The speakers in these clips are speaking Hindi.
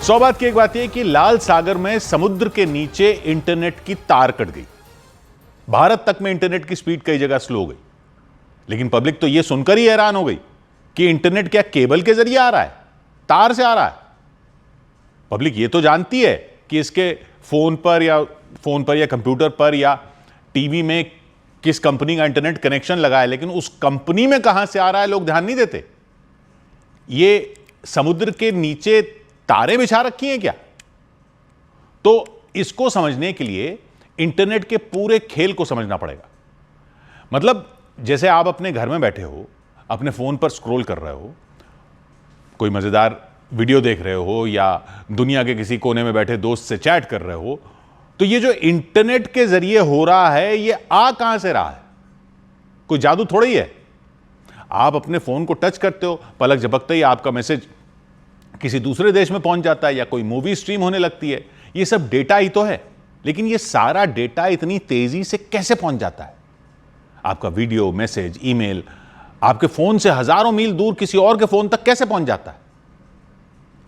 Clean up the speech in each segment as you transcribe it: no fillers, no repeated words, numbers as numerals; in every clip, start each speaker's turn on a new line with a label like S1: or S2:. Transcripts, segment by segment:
S1: सौ बात की एक बात यह कि लाल सागर में समुद्र के नीचे इंटरनेट की तार कट गई। भारत तक में इंटरनेट की स्पीड कई जगह स्लो हो गई, लेकिन पब्लिक तो यह सुनकर ही हैरान हो गई कि इंटरनेट क्या केबल के जरिए आ रहा है, तार से आ रहा है। पब्लिक यह तो जानती है कि इसके फोन पर या कंप्यूटर पर या टीवी में किस कंपनी का इंटरनेट कनेक्शन लगा है, लेकिन उस कंपनी में कहां से आ रहा है लोग ध्यान नहीं देते। ये समुद्र के नीचे तारे बिछा रखी हैं क्या? तो इसको समझने के लिए इंटरनेट के पूरे खेल को समझना पड़ेगा। मतलब जैसे आप अपने घर में बैठे हो, अपने फोन पर स्क्रॉल कर रहे हो, कोई मजेदार वीडियो देख रहे हो या दुनिया के किसी कोने में बैठे दोस्त से चैट कर रहे हो, तो ये जो इंटरनेट के जरिए हो रहा है ये आ कहां से रहा है? कोई जादू थोड़ा ही है। आप अपने फोन को टच करते हो, पलक झपकते ही आपका मैसेज किसी दूसरे देश में पहुंच जाता है या कोई मूवी स्ट्रीम होने लगती है। ये सब डेटा ही तो है, लेकिन ये सारा डेटा इतनी तेजी से कैसे पहुंच जाता है? आपका वीडियो, मैसेज, ईमेल आपके फोन से हजारों मील दूर किसी और के फोन तक कैसे पहुंच जाता है?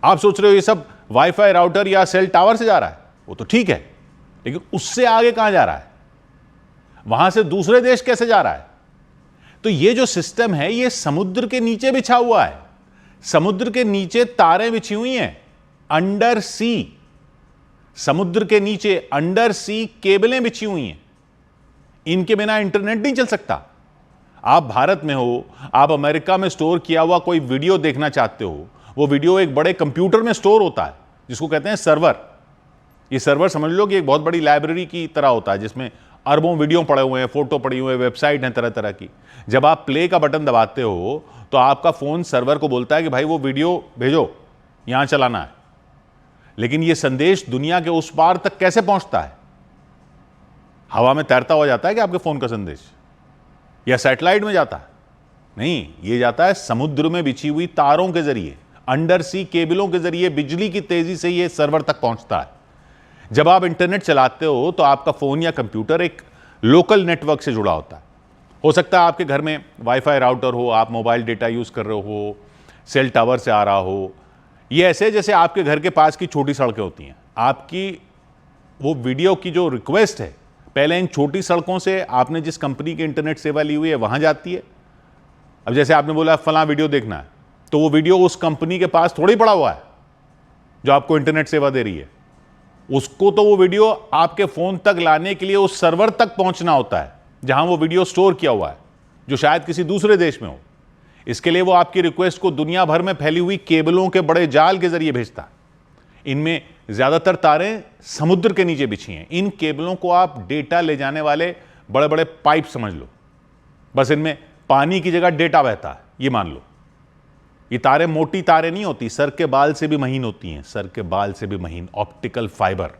S1: आप सोच रहे हो ये सब वाईफाई राउटर या सेल टावर से जा रहा है, वो तो ठीक है, लेकिन उससे आगे कहां जा रहा है? वहां से दूसरे देश कैसे जा रहा है? तो ये जो सिस्टम है ये समुद्र के नीचे बिछा हुआ है। समुद्र के नीचे तारें बिछी हुई हैं, अंडर सी। समुद्र के नीचे अंडर सी केबलें बिछी हुई हैं। इनके बिना इंटरनेट नहीं चल सकता। आप भारत में हो, आप अमेरिका में स्टोर किया हुआ कोई वीडियो देखना चाहते हो, वो वीडियो एक बड़े कंप्यूटर में स्टोर होता है जिसको कहते हैं सर्वर। ये सर्वर समझ लो कि एक बहुत बड़ी लाइब्रेरी की तरह होता है जिसमें अरबों वीडियो पड़े हुए हैं, फोटो पड़ी हुए हैं, वेबसाइट हैं तरह तरह की। जब आप प्ले का बटन दबाते हो तो आपका फोन सर्वर को बोलता है कि भाई वो वीडियो भेजो, यहां चलाना है। लेकिन ये संदेश दुनिया के उस पार तक कैसे पहुंचता है? हवा में तैरता हुआ जाता है कि आपके फोन का संदेश, या सैटेलाइट में जाता है? नहीं, ये जाता है समुद्र में बिछी हुई तारों के जरिए, अंडर सी केबलों के जरिए बिजली की तेजी से ये सर्वर तक पहुंचता है। जब आप इंटरनेट चलाते हो तो आपका फोन या कंप्यूटर एक लोकल नेटवर्क से जुड़ा होता है। हो सकता है आपके घर में वाईफाई राउटर हो, आप मोबाइल डेटा यूज कर रहे हो, सेल टावर से आ रहा हो। ये ऐसे जैसे आपके घर के पास की छोटी सड़कें होती हैं। आपकी वो वीडियो की जो रिक्वेस्ट है पहले इन छोटी सड़कों से आपने जिस कंपनी की इंटरनेट सेवा ली हुई है वहां जाती है। अब जैसे आपने बोला फलां वीडियो देखना है, तो वो वीडियो उस कंपनी के पास थोड़ी पड़ा हुआ है जो आपको इंटरनेट सेवा दे रही है। उसको तो वो वीडियो आपके फोन तक लाने के लिए उस सर्वर तक पहुंचना होता है जहां वो वीडियो स्टोर किया हुआ है, जो शायद किसी दूसरे देश में हो। इसके लिए वो आपकी रिक्वेस्ट को दुनिया भर में फैली हुई केबलों के बड़े जाल के जरिए भेजता है। इनमें ज्यादातर तारें समुद्र के नीचे बिछी हैं। इन केबलों को आप डेटा ले जाने वाले बड़े बड़े पाइप समझ लो। बस इनमें पानी की जगह डेटा बहता है, ये मान लो। ये तारें मोटी तारें नहीं होती, सर के बाल से भी महीन होती हैं, सर के बाल से भी महीन, ऑप्टिकल फाइबर।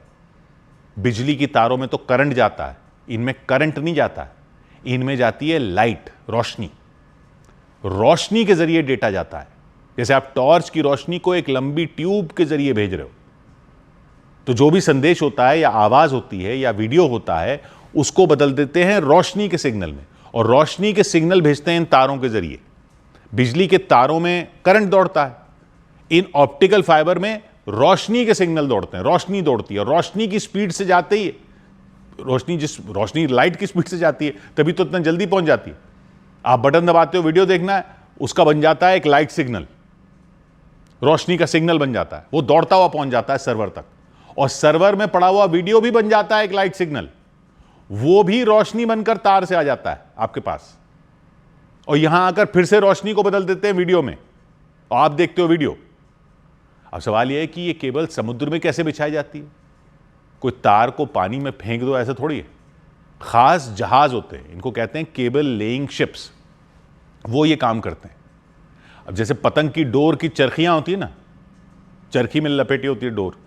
S1: बिजली की तारों में तो करंट जाता है, इनमें करंट नहीं जाता है। इनमें जाती है लाइट, रोशनी। रोशनी के जरिए डेटा जाता है। जैसे आप टॉर्च की रोशनी को एक लंबी ट्यूब के जरिए भेज रहे हो, तो जो भी संदेश होता है या आवाज होती है या वीडियो होता है उसको बदल देते हैं रोशनी के सिग्नल में, और रोशनी के सिग्नल भेजते हैं इन तारों के जरिए। बिजली के तारों में करंट दौड़ता है, इन ऑप्टिकल फाइबर में रोशनी के सिग्नल दौड़ते हैं, रोशनी दौड़ती है। रोशनी की स्पीड से जाते ही रोशनी लाइट की स्पीड से जाती है, तभी तो इतना जल्दी पहुंच जाती है। आप बटन दबाते हो, वीडियो देखना है, उसका बन जाता है एक लाइट सिग्नल, रोशनी का सिग्नल बन जाता है, वो दौड़ता हुआ पहुंच जाता है सर्वर तक, और सर्वर में पड़ा हुआ वीडियो भी बन जाता है एक लाइट सिग्नल। वो भी रोशनी बनकर तार से आ जाता है आपके पास, और यहां आकर फिर से रोशनी को बदल देते हैं वीडियो में, और आप देखते हो वीडियो। अब सवाल यह है कि यह केबल समुद्र में कैसे बिछाई जाती है? कोई तार को पानी में फेंक दो, ऐसा थोड़ी है। खास जहाज होते हैं, इनको कहते हैं केबल लेइंग शिप्स, वो ये काम करते हैं। अब जैसे पतंग की डोर की चरखियां होती है ना, चरखी में लपेटी होती है डोर,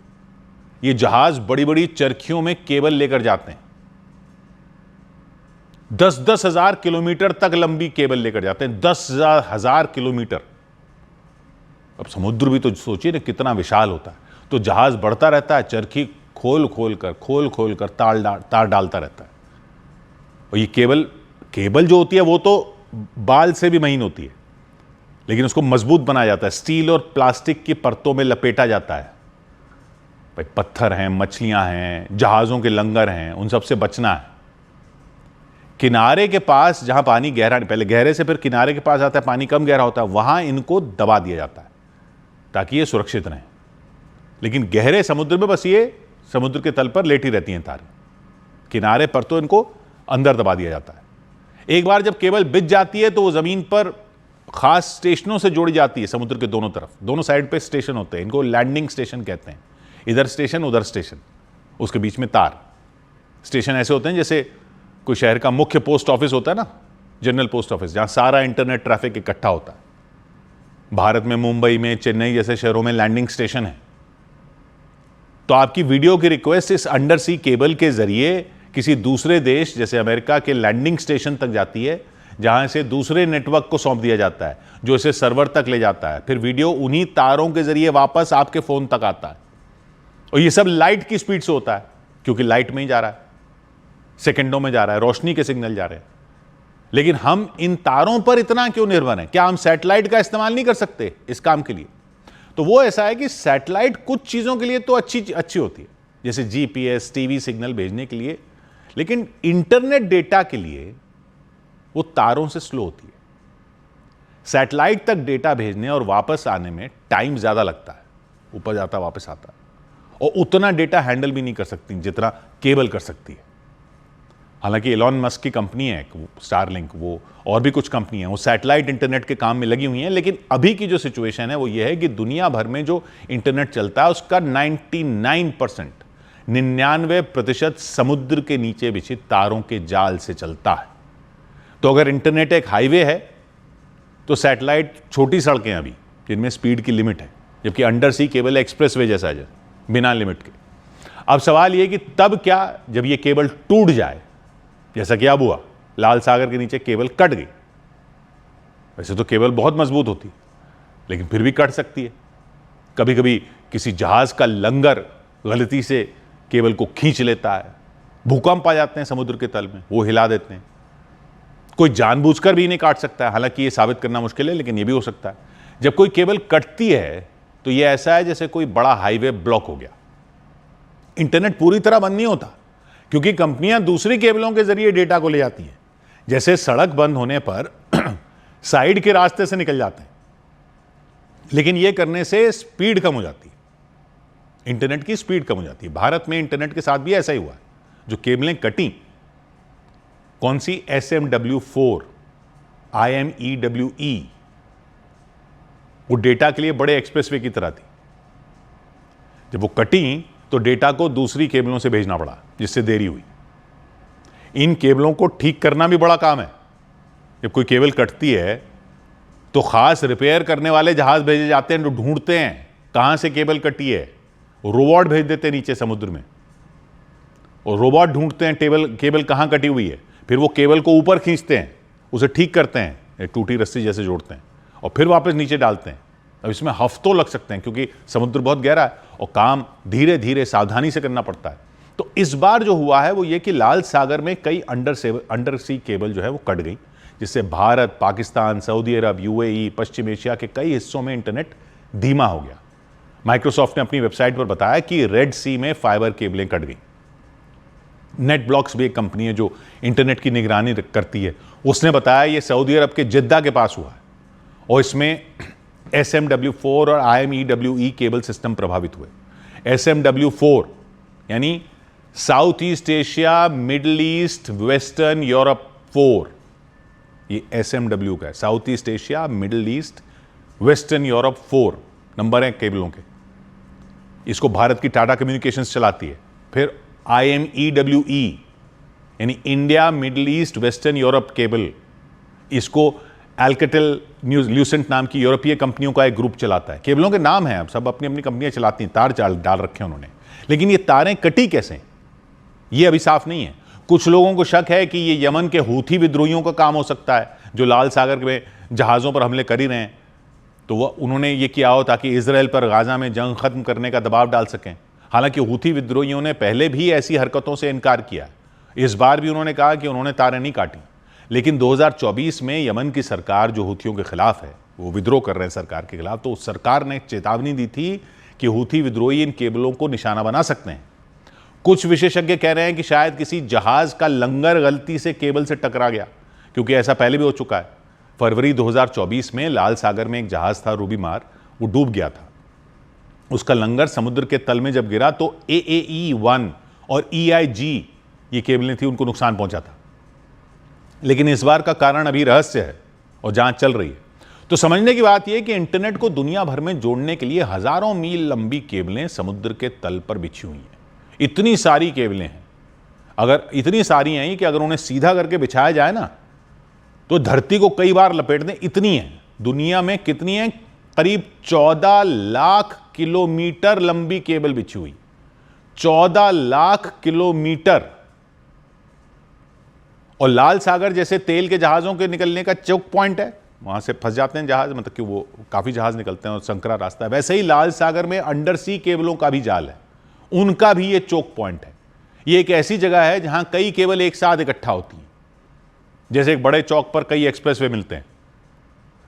S1: ये जहाज बड़ी बड़ी चरखियों में केबल लेकर जाते हैं। 10-10 हजार किलोमीटर तक लंबी केबल लेकर जाते हैं, 10,000 किलोमीटर। अब समुद्र भी तो सोचिए ना कितना विशाल होता है। तो जहाज बढ़ता रहता है, चरखी खोल खोल कर तार डालता रहता है। और ये केबल जो होती है वो तो बाल से भी महीन होती है, लेकिन उसको मजबूत बनाया जाता है, स्टील और प्लास्टिक की परतों में लपेटा जाता है। भाई पत्थर हैं, मछलियां हैं, जहाज़ों के लंगर हैं, उन सब से बचना है। किनारे के पास जहां पानी गहरा, पहले गहरे से फिर किनारे के पास आता है, पानी कम गहरा होता है, वहां इनको दबा दिया जाता है ताकि ये सुरक्षित रहें। लेकिन गहरे समुद्र में बस ये समुद्र के तल पर लेटी रहती हैं तारें, किनारे पर तो इनको अंदर दबा दिया जाता है। एक बार जब केबल बिछ जाती है तो वो ज़मीन पर खास स्टेशनों से जोड़ी जाती है, समुद्र के दोनों तरफ, दोनों साइड पे स्टेशन होते हैं, इनको लैंडिंग स्टेशन कहते हैं। इधर स्टेशन उधर स्टेशन, उसके बीच में तार। स्टेशन ऐसे होते हैं जैसे कोई शहर का मुख्य पोस्ट ऑफिस होता है ना, जनरल पोस्ट ऑफिस, जहां सारा इंटरनेट ट्रैफिक इकट्ठा होता है। भारत में मुंबई में, चेन्नई जैसे शहरों में लैंडिंग स्टेशन है। तो आपकी वीडियो की रिक्वेस्ट इस अंडर सी केबल के जरिए किसी दूसरे देश जैसे अमेरिका के लैंडिंग स्टेशन तक जाती है, जहां से दूसरे नेटवर्क को सौंप दिया जाता है, जो इसे सर्वर तक ले जाता है। फिर वीडियो उन्हीं तारों के जरिए वापस आपके फोन तक आता है। और ये सब लाइट की स्पीड से होता है, क्योंकि लाइट में ही जा रहा है, सेकंडों में जा रहा है, रोशनी के सिग्नल जा रहे हैं। लेकिन हम इन तारों पर इतना क्यों निर्भर हैं? क्या हम सैटेलाइट का इस्तेमाल नहीं कर सकते इस काम के लिए? तो वो ऐसा है कि सैटेलाइट कुछ चीजों के लिए तो अच्छी होती है, जैसे जीपीएस, टीवी सिग्नल भेजने के लिए, लेकिन इंटरनेट डेटा के लिए वो तारों से स्लो होती है। सैटेलाइट तक डेटा भेजने और वापस आने में टाइम ज्यादा लगता है, ऊपर जाता वापस आता है, और उतना डेटा हैंडल भी नहीं कर सकती जितना केबल कर सकती है। हालांकि एलॉन मस्क की कंपनी है स्टारलिंक, वो और भी कुछ कंपनी है, वो सैटेलाइट इंटरनेट के काम में लगी हुई हैं। लेकिन अभी की जो सिचुएशन है वो ये है कि दुनिया भर में जो इंटरनेट चलता है उसका 99% समुद्र के नीचे बिछी तारों के जाल से चलता है। तो अगर इंटरनेट एक हाईवे है तो सैटेलाइट छोटी सड़कें अभी जिनमें स्पीड की लिमिट है, जबकि अंडर सी केबल एक्सप्रेसवे जैसा है, बिना लिमिट के। अब सवाल यह कि तब क्या, जब यह केबल टूट जाए, जैसा कि अब हुआ, लाल सागर के नीचे केबल कट गई। वैसे तो केबल बहुत मजबूत होती है, लेकिन फिर भी कट सकती है। कभी कभी किसी जहाज का लंगर गलती से केबल को खींच लेता है, भूकंप आ जाते हैं समुद्र के तल में, वो हिला देते हैं। कोई जानबूझकर भी इन्हें काट सकता है, हालांकि ये साबित करना मुश्किल है, लेकिन ये भी हो सकता है। जब कोई केबल कटती है तो ये ऐसा है जैसे कोई बड़ा हाईवे ब्लॉक हो गया। इंटरनेट पूरी तरह बंद नहीं होता, क्योंकि कंपनियां दूसरी केबलों के जरिए डेटा को ले जाती हैं। जैसे सड़क बंद होने पर साइड के रास्ते से निकल जाते हैं, लेकिन यह करने से स्पीड कम हो जाती है, इंटरनेट की स्पीड कम हो जाती है। भारत में इंटरनेट के साथ भी ऐसा ही हुआ है। जो केबलें कटी, कौन सी, SMW4, IMEWE, वो डेटा के लिए बड़े एक्सप्रेसवे की तरह थी। जब वो कटी तो डेटा को दूसरी केबलों से भेजना पड़ा, जिससे देरी हुई। इन केबलों को ठीक करना भी बड़ा काम है। जब कोई केबल कटती है तो खास रिपेयर करने वाले जहाज भेजे जाते हैं, जो ढूंढते हैं कहां से केबल कटी है। रोबोट भेज देते हैं नीचे समुद्र में, और रोबोट ढूंढते हैं केबल कहां कटी हुई है। फिर वो केबल को ऊपर खींचते हैं, उसे ठीक करते हैं, टूटी रस्सी जैसे जोड़ते हैं, और फिर वापस नीचे डालते हैं। अब इसमें हफ्तों लग सकते हैं, क्योंकि समुद्र बहुत गहरा है और काम धीरे धीरे सावधानी से करना पड़ता है। तो इस बार जो हुआ है वो ये कि लाल सागर में कई अंडर सी केबल जो है वो कट गई, जिससे भारत, पाकिस्तान, सऊदी अरब, UAE, पश्चिम एशिया के कई हिस्सों में इंटरनेट धीमा हो गया। माइक्रोसॉफ्ट ने अपनी वेबसाइट पर बताया कि रेड सी में फाइबर केबलें कट गई। नेटब्लॉक्स भी एक कंपनी है जो इंटरनेट की निगरानी करती है, उसने बताया ये सऊदी अरब के जिद्दा के पास हुआ है, और इसमें SMW4 और IMEWE केबल सिस्टम प्रभावित हुए। SMW4 यानी south east Asia, middle east, western Europe 4, ये SMW का है, south east Asia, middle east, western Europe 4 number है केबलों के। इसको भारत की टाटा कम्युनिकेशंस चलाती है। फिर IMEWE यानी India, middle east, western Europe cable, इसको एल्केटेल ल्यूसेंट नाम की यूरोपीय कंपनियों का एक ग्रुप चलाता है। केबलों के नाम हैं, अब सब अपनी अपनी कंपनियां चलाती हैं, तार डाल रखे हैं उन्होंने, लेकिन ये तारें कटी कैसे, ये अभी साफ नहीं है। कुछ लोगों को शक है कि ये यमन के हूथी विद्रोहियों का काम हो सकता है, जो लाल सागर में जहाज़ों पर हमले कर ही रहे हैं। तो वह उन्होंने ये किया हो ताकि इजराइल पर गाजा में जंग खत्म करने का दबाव डाल सकें। हालांकि हूथी विद्रोहियों ने पहले भी ऐसी हरकतों से इनकार किया। इस बार भी उन्होंने कहा कि उन्होंने तारें नहीं काटी। लेकिन 2024 में यमन की सरकार जो हूथियों के खिलाफ है, वो विद्रोह कर रहे हैं सरकार के खिलाफ, तो उस सरकार ने चेतावनी दी थी कि हूथी विद्रोही इन केबलों को निशाना बना सकते हैं। कुछ विशेषज्ञ कह रहे हैं कि शायद किसी जहाज का लंगर गलती से केबल से टकरा गया, क्योंकि ऐसा पहले भी हो चुका है। फरवरी 2024 में लाल सागर में एक जहाज था रूबीमार, वो डूब गया था। उसका लंगर समुद्र के तल में जब गिरा तो AAE-1 और EIG ये केबलें थी, उनको नुकसान पहुंचा था। लेकिन इस बार का कारण अभी रहस्य है और जांच चल रही है। तो समझने की बात यह कि इंटरनेट को दुनिया भर में जोड़ने के लिए हजारों मील लंबी केबलें समुद्र के तल पर बिछी हुई हैं। इतनी सारी केबलें हैं, अगर इतनी सारी हैं कि अगर उन्हें सीधा करके बिछाया जाए ना तो धरती को कई बार लपेट दें, इतनी है। दुनिया में कितनी है? करीब 14 लाख किलोमीटर लंबी केबल बिछी हुई। 14 लाख किलोमीटर। और लाल सागर जैसे तेल के जहाजों के निकलने का चौक पॉइंट है, वहां से फंस जाते हैं जहाज, मतलब कि वो काफी जहाज निकलते हैं और संकरा रास्ता है। वैसे ही लाल सागर में अंडर सी केबलों का भी जाल है, उनका भी ये चौक पॉइंट है। ये एक ऐसी जगह है जहां कई केबल एक साथ इकट्ठा होती हैं, जैसे एक बड़े चौक पर कई एक्सप्रेसवे मिलते हैं।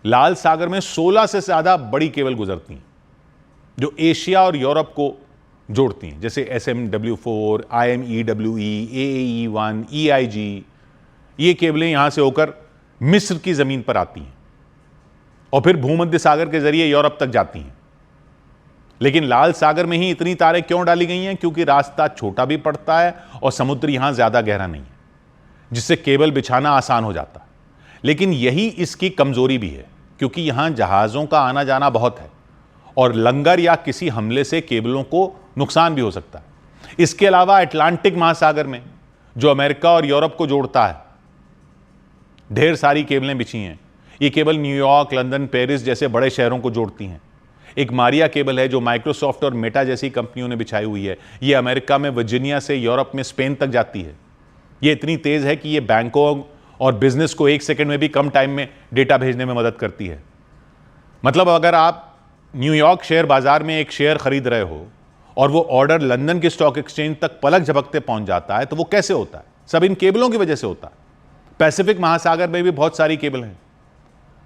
S1: लाल सागर में 16 से ज्यादा बड़ी केबल गुजरती हैं जो एशिया और यूरोप को जोड़ती हैं, जैसे SMW4, IMEWE, AAE-1, EIG। ये केबलें यहां से होकर मिस्र की जमीन पर आती हैं और फिर भूमध्य सागर के जरिए यूरोप तक जाती हैं। लेकिन लाल सागर में ही इतनी तारें क्यों डाली गई हैं? क्योंकि रास्ता छोटा भी पड़ता है और समुद्र यहां ज्यादा गहरा नहीं है, जिससे केबल बिछाना आसान हो जाता है। लेकिन यही इसकी कमजोरी भी है, क्योंकि यहां जहाजों का आना जाना बहुत है और लंगर या किसी हमले से केबलों को न्युकसान भी हो सकता है। इसके अलावा अटलांटिक महासागर में, जो अमेरिका और यूरोप को जोड़ता है, ढेर सारी केबलें बिछी हैं। ये केबल न्यूयॉर्क, लंदन, पेरिस जैसे बड़े शहरों को जोड़ती हैं। एक मारिया केबल है जो माइक्रोसॉफ्ट और मेटा जैसी कंपनियों ने बिछाई हुई है। ये अमेरिका में वर्जीनिया से यूरोप में स्पेन तक जाती है। ये इतनी तेज है कि ये बैंकों और बिजनेस को 1 सेकंड में भी कम टाइम में डेटा भेजने में मदद करती है। मतलब अगर आप न्यूयॉर्क शेयर बाजार में एक शेयर खरीद रहे हो और वो ऑर्डर लंदन के स्टॉक एक्सचेंज तक पलक झपकते पहुंच जाता है, तो वो कैसे होता है? सब इन केबलों की वजह से होता है। पैसिफिक महासागर में भी बहुत सारी केबल हैं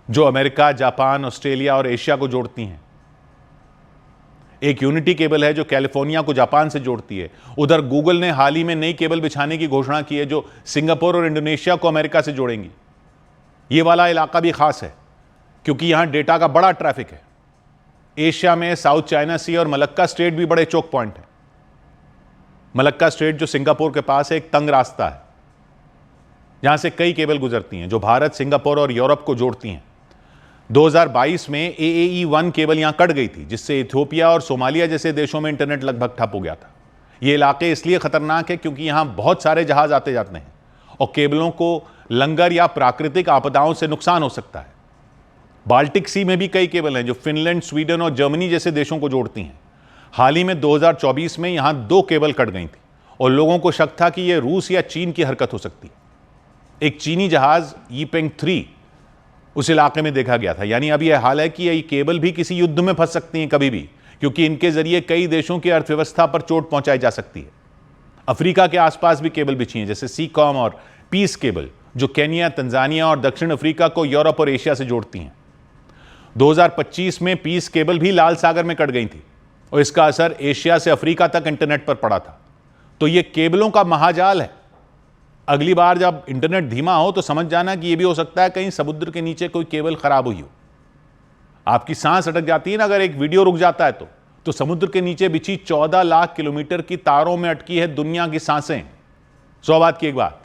S1: जो अमेरिका, जापान, ऑस्ट्रेलिया और एशिया को जोड़ती हैं। एक यूनिटी केबल है जो कैलिफोर्निया को जापान से जोड़ती है। उधर गूगल ने हाल ही में नई केबल बिछाने की घोषणा की है जो सिंगापुर और इंडोनेशिया को अमेरिका से जोड़ेंगी। ये वाला इलाका भी खास है क्योंकि यहां डेटा का बड़ा ट्रैफिक है। एशिया में साउथ चाइना सी और मलक्का स्ट्रेट भी बड़े चौक पॉइंट है। मलक्का स्ट्रेट जो सिंगापुर के पास है, एक तंग रास्ता है जहां से कई केबल गुजरती हैं जो भारत, सिंगापुर और यूरोप को जोड़ती हैं। 2022 में AAE-1 केबल यहां कट गई थी, जिससे इथियोपिया और सोमालिया जैसे देशों में इंटरनेट लगभग ठप हो गया था। ये इलाके इसलिए खतरनाक है क्योंकि यहां बहुत सारे जहाज आते जाते हैं और केबलों को लंगर या प्राकृतिक आपदाओं से नुकसान हो सकता है। बाल्टिक सी में भी कई केबल हैं जो फिनलैंड, स्वीडन और जर्मनी जैसे देशों को जोड़ती हैं। हाल ही में 2024 में यहां 2 केबल कट गई थी और लोगों को शक था कि यह रूस या चीन की हरकत हो सकती है। एक चीनी जहाज यीपेंग 3 उस इलाके में देखा गया था। यानी अब यह हाल है कि ये केबल भी किसी युद्ध में फंस सकती हैं कभी भी, क्योंकि इनके जरिए कई देशों की अर्थव्यवस्था पर चोट पहुंचाई जा सकती है। अफ्रीका के आसपास भी केबल बिछी हैं, जैसे सीकॉम और पीस केबल जो केन्या, तंजानिया और दक्षिण अफ्रीका को यूरोप और एशिया से जोड़ती हैं। 2025 में पीस केबल भी लाल सागर में कट गई थी और इसका असर एशिया से अफ्रीका तक इंटरनेट पर पड़ा था। तो यह केबलों का महाजाल है। अगली बार जब इंटरनेट धीमा हो तो समझ जाना कि यह भी हो सकता है कहीं समुद्र के नीचे कोई केबल खराब हुई हो। आपकी सांस अटक जाती है ना अगर एक वीडियो रुक जाता है तो समुद्र के नीचे बिछी 14 लाख किलोमीटर की तारों में अटकी है दुनिया की सांसें। 100 बात की एक बात।